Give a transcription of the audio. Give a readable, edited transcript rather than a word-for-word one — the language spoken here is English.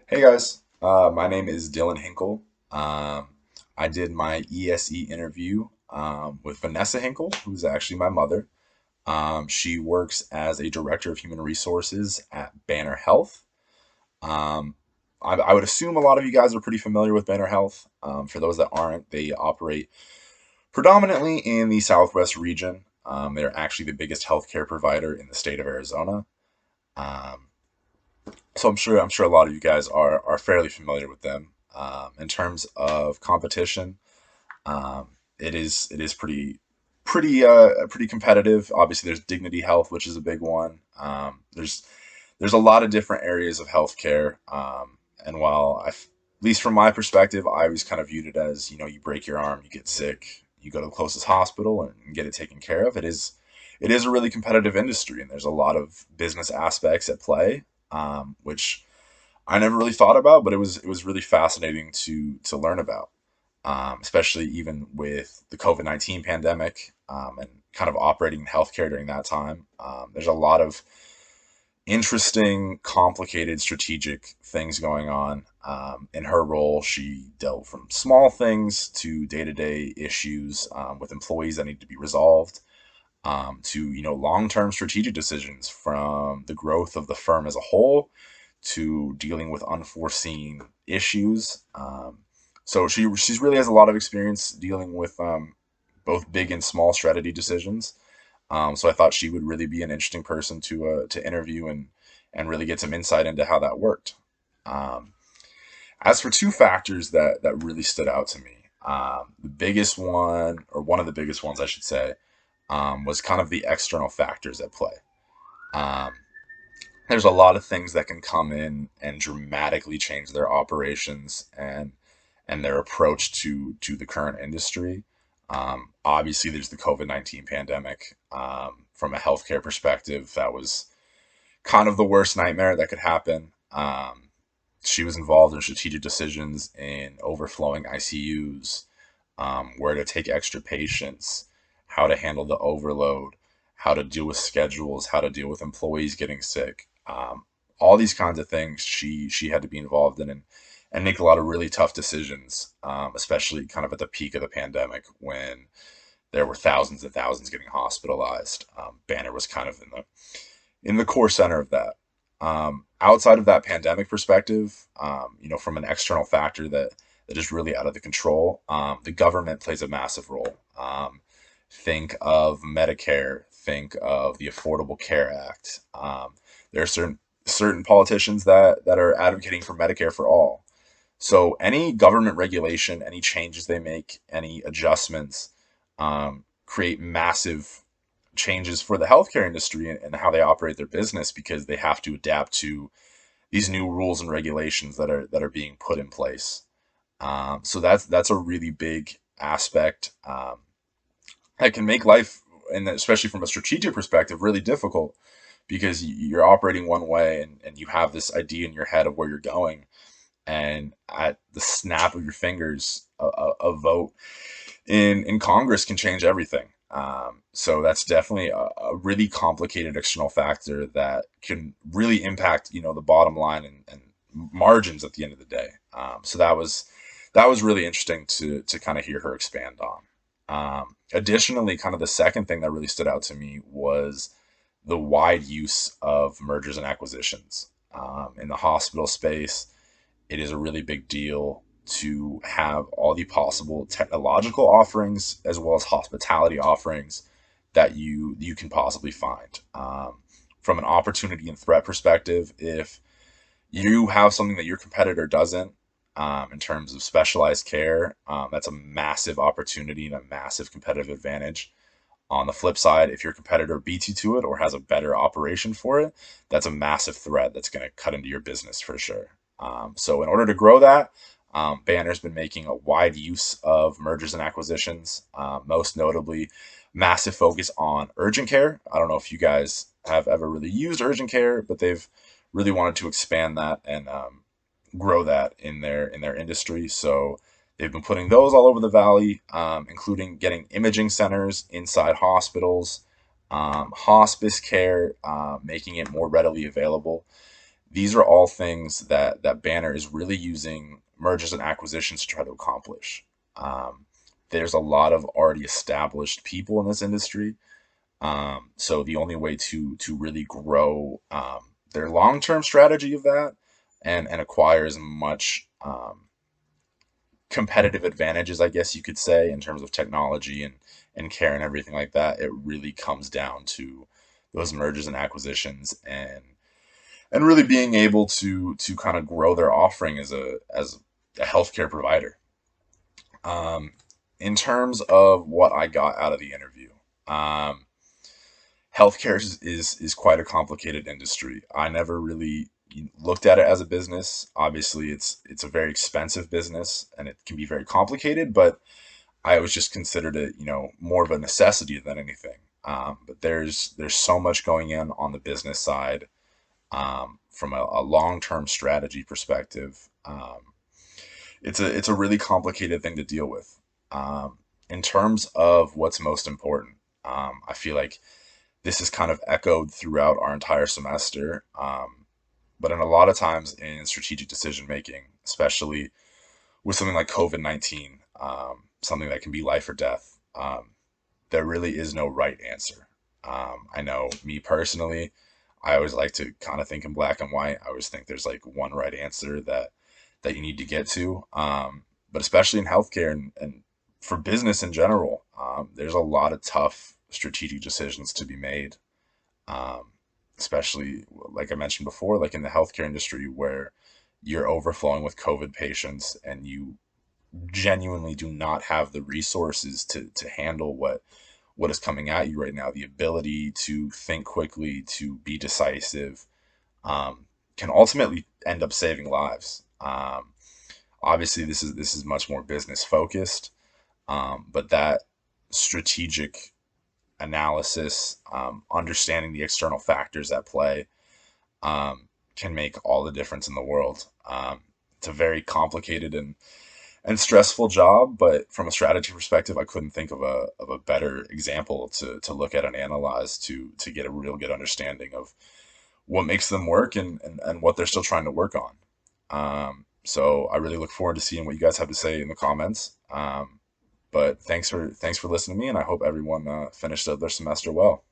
Hey guys, my name is Dillon Hinkle. Um, I did my ESE interview with Vanessa Hinkle, who's actually my mother. She works as a director of human resources at Banner Health. Um, I would assume a lot of you guys are pretty familiar with Banner Health. For those that aren't, they operate predominantly in the Southwest region. They're actually the biggest healthcare provider in the state of Arizona. Um, so I'm sure a lot of you guys are fairly familiar with them. In terms of competition, it is pretty competitive. Obviously, there's Dignity Health, which is a big one. There's a lot of different areas of healthcare, and while at least from my perspective, I always kind of viewed it as you break your arm, you get sick, you go to the closest hospital and get it taken care of. It is a really competitive industry, and there's a lot of business aspects at play, which I never really thought about, but it was really fascinating to learn about, especially even with the COVID-19 pandemic, and kind of operating in healthcare during that time. There's a lot of interesting, complicated, strategic things going on. In her role, she dealt from small things to day-to-day issues with employees that need to be resolved, to long-term strategic decisions from the growth of the firm as a whole to dealing with unforeseen issues. So she's really has a lot of experience dealing with both big and small strategy decisions. So I thought she would really be an interesting person to interview and really get some insight into how that worked. Um, as for two factors that really stood out to me, the biggest one, or one of the biggest ones, I should say, was kind of the external factors at play. Um, there's a lot of things that can come in and dramatically change their operations and their approach to the current industry. Obviously, there's the COVID-19 pandemic. From a healthcare perspective, that was kind of the worst nightmare that could happen. She was involved in strategic decisions in overflowing ICUs, where to take extra patients, how to handle the overload, how to deal with schedules, how to deal with employees getting sick. All these kinds of things she had to be involved in and make a lot of really tough decisions, especially kind of at the peak of the pandemic when there were thousands and thousands getting hospitalized. Banner was kind of in the core center of that. Outside of that pandemic perspective, from an external factor that is really out of the control, the government plays a massive role. Think of Medicare, think of the Affordable Care Act. There are certain politicians that are advocating for Medicare for all. So any government regulation, any changes they make, any adjustments, create massive changes for the healthcare industry and how they operate their business because they have to adapt to these new rules and regulations that are being put in place. So that's a really big aspect, that can make life, and especially from a strategic perspective, really difficult because you're operating one way and you have this idea in your head of where you're going, and at the snap of your fingers, a vote in Congress can change everything. So that's definitely a really complicated external factor that can really impact, the bottom line and margins at the end of the day. So that was really interesting to kind of hear her expand on. Additionally, kind of the second thing that really stood out to me was the wide use of mergers and acquisitions in the hospital space. It is a really big deal to have all the possible technological offerings as well as hospitality offerings that you can possibly find. From an opportunity and threat perspective, if you have something that your competitor doesn't, in terms of specialized care, that's a massive opportunity and a massive competitive advantage. On the flip side, if your competitor beats you to it or has a better operation for it, that's a massive threat that's going to cut into your business for sure. So, in order to grow that, Banner's been making a wide use of mergers and acquisitions, most notably, massive focus on urgent care. I don't know if you guys have ever really used urgent care, but they've really wanted to expand that and grow that in their industry. So they've been putting those all over the valley, including getting imaging centers inside hospitals, hospice care, making it more readily available. These are all things that Banner is really using mergers and acquisitions to try to accomplish. Um, there's a lot of already established people in this industry, so the only way to really grow their long term strategy of that and acquire as much competitive advantages, I guess you could say, in terms of technology and care and everything like that, it really comes down to those mergers and acquisitions and really being able to kind of grow their offering as a healthcare provider. Um, in terms of what I got out of the interview, um, healthcare is quite a complicated industry. I never really looked at it as a business. Obviously, it's a very expensive business and it can be very complicated, but I always just considered it, more of a necessity than anything. But there's so much going on the business side from a long term strategy perspective. It's a really complicated thing to deal with. In terms of what's most important, I feel like this is kind of echoed throughout our entire semester. But in a lot of times in strategic decision making, especially with something like COVID-19, something that can be life or death, there really is no right answer. I know me personally, I always like to kind of think in black and white. I always think there's like one right answer that you need to get to. But especially in healthcare and for business in general, there's a lot of tough strategic decisions to be made. Um, especially like I mentioned before, like in the healthcare industry where you're overflowing with COVID patients and you genuinely do not have the resources to handle what is coming at you right now. The ability to think quickly, to be decisive, um, can ultimately end up saving lives. Obviously, this is much more business focused, but that strategic analysis, understanding the external factors at play, can make all the difference in the world. It's a very complicated and stressful job, but from a strategy perspective, I couldn't think of a better example to look at and analyze to get a real good understanding of what makes them work and what they're still trying to work on. So I really look forward to seeing what you guys have to say in the comments. But thanks for listening to me, and I hope everyone finished their semester well.